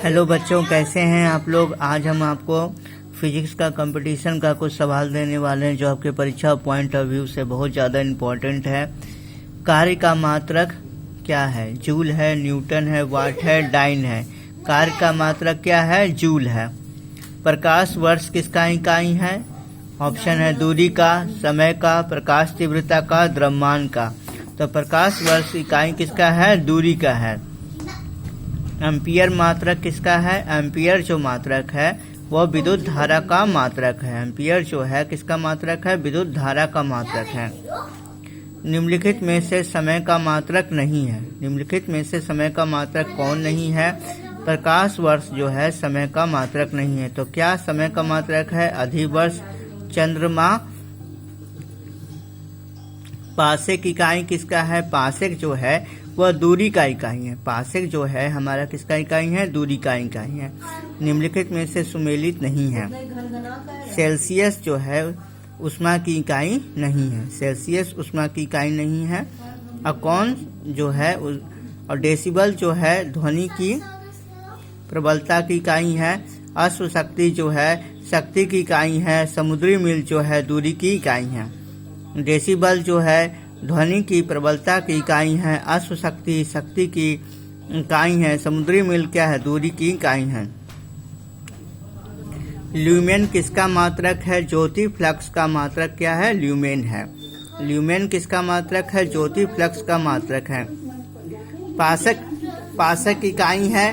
Hello बच्चों, कैसे हैं आप लोग। आज हम आपको फिजिक्स का कंपटीशन का कुछ सवाल देने वाले हैं जो आपके परीक्षा पॉइंट ऑफ व्यू से बहुत ज़्यादा इम्पोर्टेंट है। कार्य का मात्रक क्या है? जूल है, न्यूटन है, वाट है, डाइन है। कार्य का मात्रक क्या है? जूल है। प्रकाश वर्ष किसका इकाई है? ऑप्शन है दूरी का, समय का, प्रकाश तीव्रता का, द्रव्यमान का। तो प्रकाश वर्ष इकाई किसका है? दूरी का है। एम्पियर मात्रक किसका है? एम्पियर जो मात्रक है वह विद्युत धारा का मात्रक है। एम्पियर जो है किसका मात्रक है? विद्युत धारा का मात्रक है। निम्नलिखित में से समय का मात्रक नहीं है। निम्नलिखित में से समय का मात्रक कौन नहीं है? प्रकाश वर्ष जो है समय का मात्रक नहीं है। तो क्या समय का मात्रक है? अधिवर्ष, चंद्रमा। पासेक इकाई किसका है? पासेक जो है वह दूरी का इकाई है। पासेक जो है हमारा किसका इकाई है? दूरी का इकाई है। निम्नलिखित में से सुमेलित नहीं है। सेल्सियस जो है ऊष्मा की इकाई नहीं है। सेल्सियस ऊष्मा की इकाई नहीं है। अकॉन जो है और डेसिबल जो है ध्वनि की प्रबलता की इकाई है। अश्व शक्ति जो है शक्ति की इकाई है। समुद्री मील जो है दूरी की इकाई है। डेसिबल जो है ध्वनि की प्रबलता की इकाई है। अश्व शक्ति शक्ति की इकाई है। समुद्री मील क्या है? दूरी की इकाई है। ल्यूमेन किसका मात्रक है? ज्योति फ्लक्स का मात्रक क्या है? ल्यूमेन है। ल्यूमेन किसका मात्रक है? ज्योति फ्लक्स का मात्रक है। पासक इकाई है।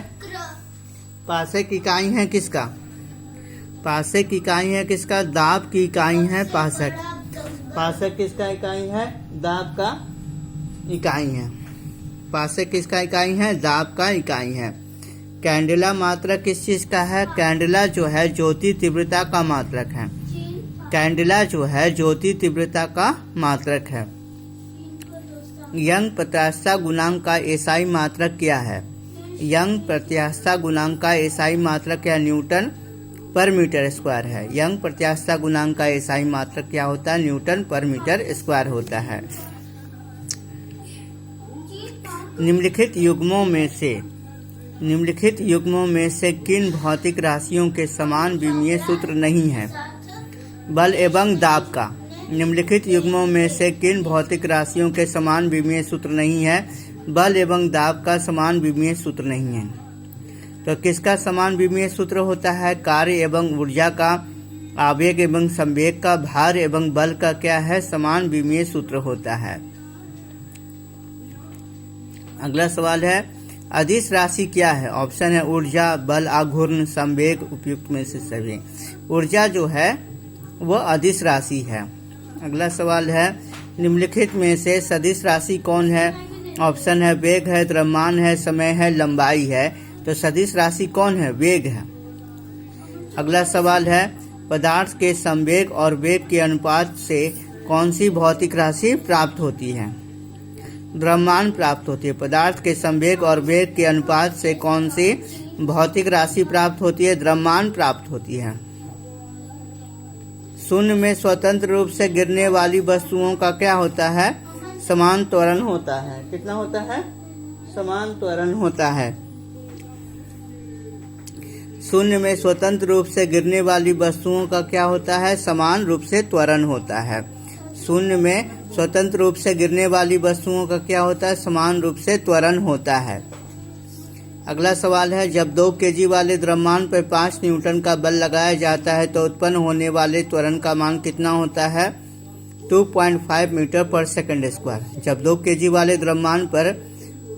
पासक इकाई है किसका? पासक इकाई है किसका? दाब की इकाई है पासक। पासक किसका इकाई है? दाब का इकाई है। पासक किसका इकाई है? दाब का इकाई है। कैंडेला मात्रक किस चीज का है? कैंडेला जो है ज्योति तीव्रता का मात्रक है। कैंडेला जो है ज्योति तीव्रता का मात्रक है। यंग प्रत्यास्थता गुणांक का एसआई मात्रक क्या है? यंग प्रत्यास्थता गुणांक का एसआई मात्रक क्या? न्यूटन पर मीटर स्क्वायर है। यंग प्रत्यास्थता गुणांक का एसआई मात्रक क्या होता है? न्यूटन पर मीटर स्क्वायर होता है। निम्नलिखित युग्मों में से किन भौतिक राशियों के समान विमीय सूत्र नहीं है? बल एवं दाब का। निम्नलिखित युग्मों में से किन भौतिक राशियों के समान विमीय सूत्र नहीं है? बल एवं दाब का समान विमीय सूत्र नहीं है। तो किसका समान विमीय सूत्र होता है? कार्य एवं ऊर्जा का, आवेग एवं संवेग का, भार एवं बल का क्या है? समान विमीय सूत्र होता है। अगला सवाल है अदिश राशि क्या है? ऑप्शन है ऊर्जा, बल, आघूर्ण, संवेग, उपयुक्त में से सभी। ऊर्जा जो है वह अदिश राशि है। अगला सवाल है निम्नलिखित में से सदिश राशि कौन है? ऑप्शन है वेग है, द्रव्यमान है, समय है, लंबाई है। तो सदिश राशि कौन है? वेग है। अगला सवाल है पदार्थ के संवेग और वेग के अनुपात से कौन सी भौतिक राशि प्राप्त होती है? द्रव्यमान प्राप्त होती है। पदार्थ के संवेग और वेग के अनुपात से कौन सी भौतिक राशि प्राप्त होती है? द्रव्यमान प्राप्त होती है। शून्य में स्वतंत्र रूप से गिरने वाली वस्तुओं का क्या होता है? समान त्वरण होता है। कितना होता है? समान त्वरण होता है। शून्य में स्वतंत्र रूप से गिरने वाली वस्तुओं का क्या होता है? समान रूप से त्वरण होता है। शून्य में स्वतंत्र रूप से गिरने वाली वस्तुओं का क्या होता है? समान रूप से त्वरण होता है। अगला सवाल है जब 2 केजी वाले द्रव्यमान पर 5 न्यूटन का बल लगाया जाता है तो उत्पन्न होने वाले त्वरण का मान कितना होता है? 2.5 मीटर पर सेकंड स्क्वायर। जब 2 केजी वाले द्रव्यमान पर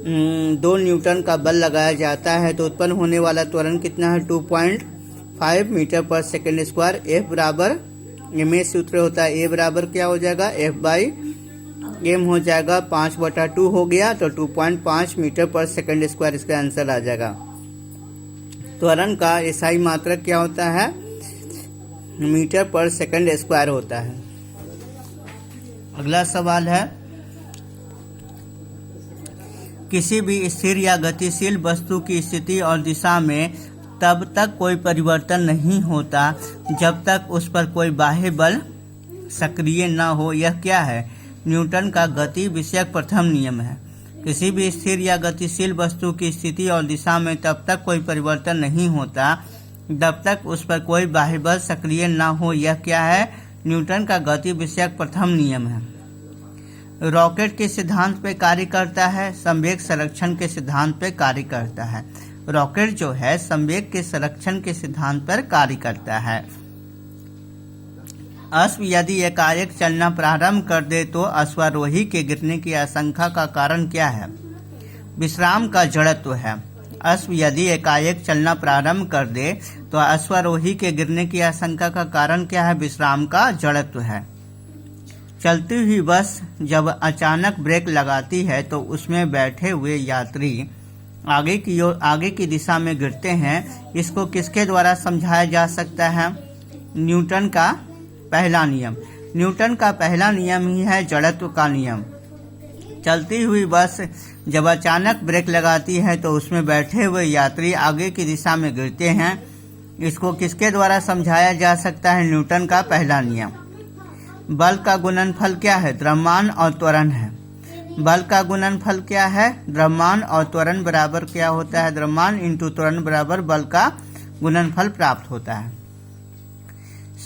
2 न्यूटन का बल लगाया जाता है तो उत्पन्न होने वाला त्वरण कितना है? 2.5 मीटर पर सेकंड स्क्वायर। F बराबर में सूत्र होता है। A बराबर क्या हो जाएगा? F/m हो जाएगा। 5/2 हो गया तो 2.5 मीटर पर सेकंड स्क्वायर इसका आंसर आ जाएगा। त्वरण का एसआई मात्रक क्या होता है? मीटर पर सेकंड स्क्वायर होता है। अगला सवाल है किसी भी स्थिर या गतिशील वस्तु की स्थिति और दिशा में तब तक कोई परिवर्तन नहीं होता जब तक उस पर कोई बाह्य बल सक्रिय न हो। यह क्या है? न्यूटन का गति विषयक प्रथम नियम है। किसी भी स्थिर या गतिशील वस्तु की स्थिति और दिशा में तब तक कोई परिवर्तन नहीं होता जब तक उस पर कोई बाह्य बल सक्रिय न हो। यह क्या है? न्यूटन का गति विषयक प्रथम नियम है। रॉकेट के सिद्धांत पे कार्य करता है, संवेग संरक्षण के सिद्धांत पे कार्य करता है। रॉकेट जो है संवेग के संरक्षण के सिद्धांत पर कार्य करता है। अश्व यदि एकाएक चलना प्रारंभ कर दे तो अश्वारोही के गिरने की आशंका का कारण क्या है? विश्राम का जड़त्व है। अश्व यदि एकाएक चलना प्रारंभ कर दे तो अश्वारोही के गिरने की आशंका का कारण क्या है? विश्राम का जड़त्व है। चलती हुई बस जब अचानक ब्रेक लगाती है तो उसमें बैठे हुए यात्री आगे की दिशा में गिरते हैं। इसको किसके द्वारा समझाया जा सकता है? न्यूटन का पहला नियम। न्यूटन का पहला नियम ही है जड़त्व का नियम। चलती हुई बस जब अचानक ब्रेक लगाती है तो उसमें बैठे हुए यात्री आगे की दिशा में गिरते हैं। इसको किसके द्वारा समझाया जा सकता है? न्यूटन का पहला नियम। बल का गुणनफल क्या है? द्रव्यमान और त्वरण है। बल का गुणनफल क्या है? द्रव्यमान और त्वरण बराबर क्या होता है? द्रव्यमान इंटू त्वरण बराबर बल का गुणनफल प्राप्त होता है।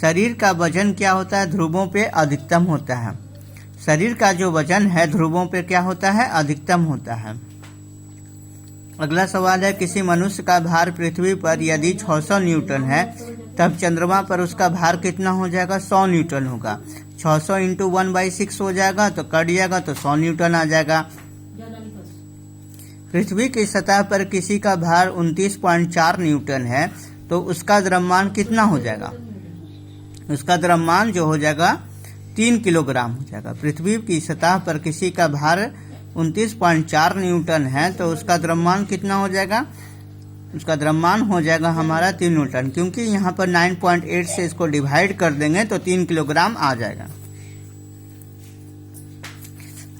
शरीर का वजन क्या होता है? ध्रुवों पे अधिकतम होता है। शरीर का जो वजन है ध्रुवों पे क्या होता है? अधिकतम होता है। अगला सवाल है, किसी मनुष्य का भार पृथ्वी पर यदि 600 न्यूटन है तब चंद्रमा पर उसका भार कितना हो जाएगा? 100 न्यूटन होगा। 600 इंटू 1/6 हो जाएगा तो कट जाएगा तो 100 न्यूटन आ जाएगा। पृथ्वी की सतह पर किसी का भार 29.4 न्यूटन है तो उसका द्रव्यमान कितना हो जाएगा? उसका द्रव्यमान जो हो जाएगा 3 किलोग्राम हो जाएगा। पृथ्वी की सतह पर किसी का भार 29.4 न्यूटन है तो उसका द्रव्यमान कितना हो जाएगा? उसका द्रव्यमान हो जाएगा हमारा 3 न्यूटन, क्योंकि यहाँ पर 9.8 से इसको डिवाइड कर देंगे तो 3 किलोग्राम आ जाएगा।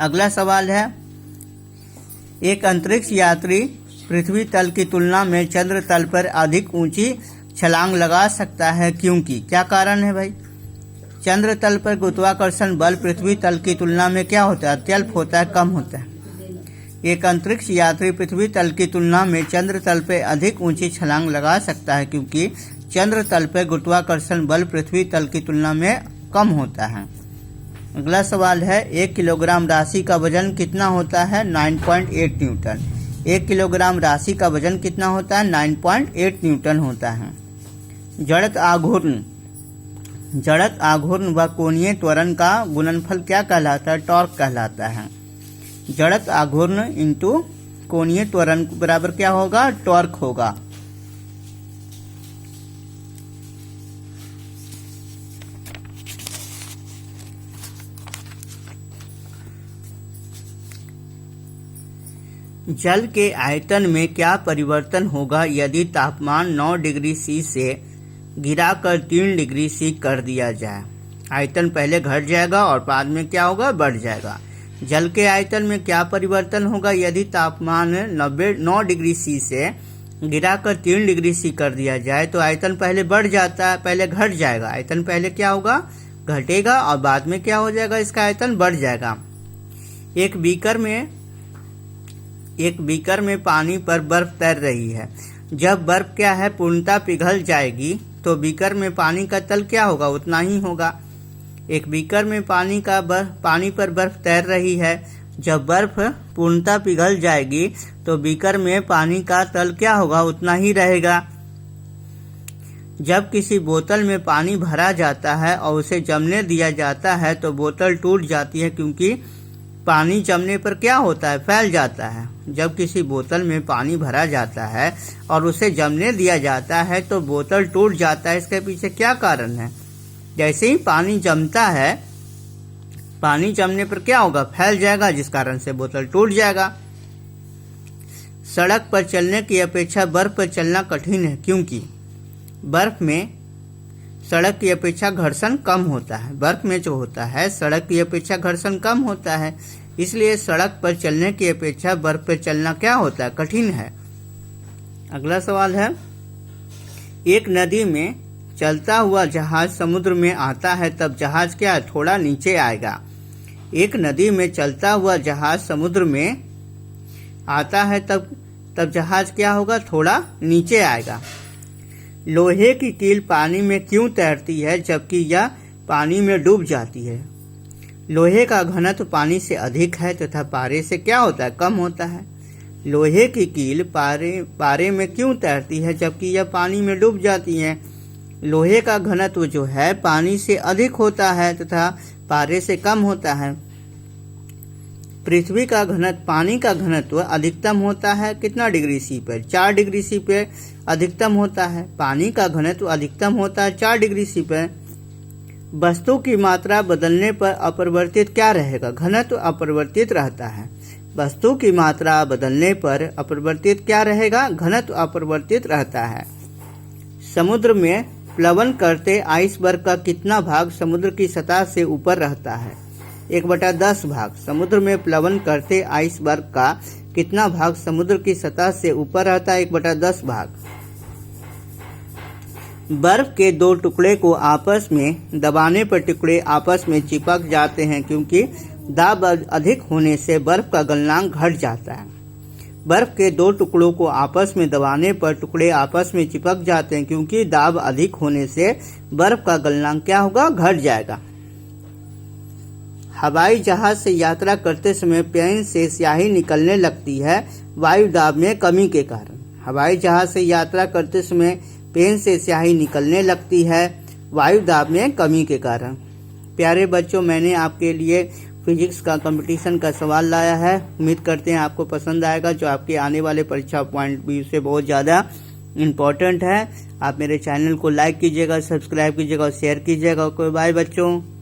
अगला सवाल है, एक अंतरिक्ष यात्री पृथ्वी तल की तुलना में चंद्र तल पर अधिक ऊंची छलांग लगा सकता है, क्योंकि क्या कारण है भाई? चंद्र तल पर गुरुत्वाकर्षण बल पृथ्वी तल की तुलना में क्या होता है? अत्यल्प होता है, कम होता है। एक अंतरिक्ष यात्री पृथ्वी तल की तुलना में चंद्र तल पर अधिक ऊंची छलांग लगा सकता है, क्योंकि चंद्र तल पर गुरुत्वाकर्षण बल पृथ्वी तल की तुलना में कम होता है। अगला सवाल है, 1 किलोग्राम राशि का वजन कितना होता है? 9.8 न्यूटन। 1 किलोग्राम राशि का वजन कितना होता है? 9.8 न्यूटन होता है। जड़त आघूर्ण व कोणीय त्वरण का गुणनफल क्या कहलाता है? टॉर्क कहलाता है। जड़त आघूर्ण इंटू कोणीय त्वरण बराबर क्या होगा? टॉर्क होगा। जल के आयतन में क्या परिवर्तन होगा यदि तापमान 9 डिग्री सी से गिराकर 3 डिग्री सी कर दिया जाए? आयतन पहले घट जाएगा और बाद में क्या होगा? बढ़ जाएगा। जल के आयतन में क्या परिवर्तन होगा यदि तापमान 9 डिग्री सी से गिराकर 3 डिग्री सी कर दिया जाए? तो आयतन पहले बढ़ जाता है, पहले घट जाएगा। आयतन पहले क्या होगा? घटेगा और बाद में क्या हो जाएगा? इसका आयतन बढ़ जाएगा। एक बीकर में पानी पर बर्फ तैर रही है। जब बर्फ क्या है? पूर्णतः पिघल जाएगी तो बीकर में पानी का तल क्या होगा? उतना ही होगा। एक बीकर में पानी पर बर्फ तैर रही है। जब बर्फ पूर्णतः पिघल जाएगी तो बीकर में पानी का तल क्या होगा? उतना ही रहेगा। जब किसी बोतल में पानी भरा जाता है और उसे जमने दिया जाता है तो बोतल टूट जाती है, क्योंकि पानी जमने पर क्या होता है? फैल जाता है। जब किसी बोतल में पानी भरा जाता है और उसे जमने दिया जाता है तो बोतल टूट जाता है। इसके पीछे क्या कारण है? जैसे ही पानी जमता है, पानी जमने पर क्या होगा? फैल जाएगा, जिस कारण से बोतल टूट जाएगा। सड़क पर चलने की अपेक्षा बर्फ पर चलना कठिन है, क्योंकि बर्फ में सड़क की अपेक्षा घर्षण कम होता है। बर्फ में जो होता है सड़क की अपेक्षा घर्षण कम होता है, इसलिए सड़क पर चलने की अपेक्षा बर्फ पर चलना क्या होता है? कठिन है। अगला सवाल है, एक नदी में चलता हुआ जहाज समुद्र में आता है तब जहाज क्या है? थोड़ा नीचे आएगा। एक नदी में चलता हुआ जहाज समुद्र में आता है तब जहाज क्या होगा, थोड़ा नीचे आएगा। लोहे की कील पानी में क्यों तैरती है जबकि यह पानी में डूब जाती है? लोहे का घनत्व पानी से अधिक है तथा पारे से क्या होता है, कम होता है। लोहे की कील पारे में क्यों तैरती है जबकि यह पानी में डूब जाती है? लोहे का घनत्व जो है पानी से अधिक होता है तथा पारे से कम होता है। पृथ्वी का घनत्व, पानी का घनत्व अधिकतम होता है कितना डिग्री सी पर, 4 डिग्री सी पे अधिकतम होता है। पानी का घनत्व अधिकतम होता है 4 डिग्री सी पर। वस्तु की मात्रा बदलने पर अपरिवर्तित क्या रहेगा, घनत्व अपरिवर्तित रहता है। वस्तु की मात्रा बदलने पर अपरिवर्तित क्या रहेगा, घनत्व अपरिवर्तित रहता है। समुद्र में प्लवन करते आइसबर्ग का कितना भाग समुद्र की सतह से ऊपर रहता है? 1/10 भाग। समुद्र में प्लवन करते आइसबर्ग का कितना भाग समुद्र की सतह से ऊपर रहता है? 1/10 भाग। बर्फ के 2 टुकड़े को आपस में दबाने पर टुकड़े आपस में चिपक जाते हैं क्योंकि दाब अधिक होने से बर्फ का गलनांक घट जाता है। बर्फ के 2 टुकड़ों को आपस में दबाने पर टुकड़े आपस में चिपक जाते हैं क्योंकि दाब अधिक होने से बर्फ का गलनांक क्या होगा, घट जाएगा। हवाई जहाज से यात्रा करते समय पेन से स्याही निकलने लगती है वायु दाब में कमी के कारण। हवाई जहाज से यात्रा करते समय पेन से स्याही निकलने लगती है वायु दाब में कमी के कारण। प्यारे बच्चों, मैंने आपके लिए फिजिक्स का कंपटीशन का सवाल लाया है। उम्मीद करते हैं आपको पसंद आएगा, जो आपके आने वाले परीक्षा पॉइंट व्यू से बहुत ज़्यादा इम्पोर्टेंट है। आप मेरे चैनल को लाइक कीजिएगा, सब्सक्राइब कीजिएगा और शेयर कीजिएगा। ओके बाय बच्चों।